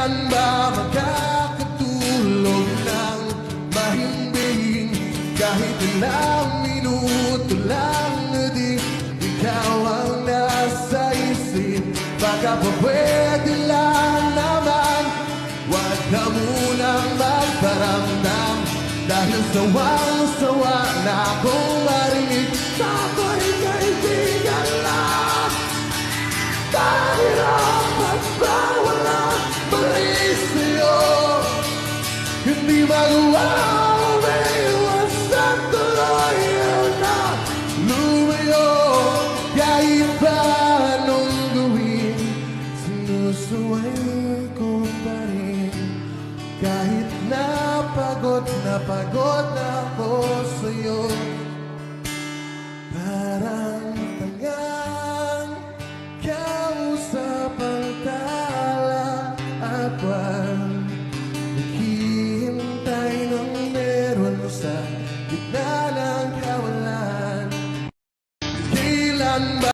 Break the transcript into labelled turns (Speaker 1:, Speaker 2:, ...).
Speaker 1: Kailan ba makakatulog ng mahimbing? Kahit ilang minuto lang, di ikaw ang nasa isip. Baka pa pwede lang naman, huwag ka munang magparamdam, dahil sawang-sawa na akong marinig sa ako'y kaibigan lang. Dahil ang pagbawala mali sa'yo, hindi magawa umiiwasan, tuloy na lumayo. Kahit pa anong gawin, sinusuway ko pa rin. Kahit napagod ako sa'yo, parang tangang kausap ang tala at buwan, naghihintay ng meron sa gitna ng kawalan. Kailan ba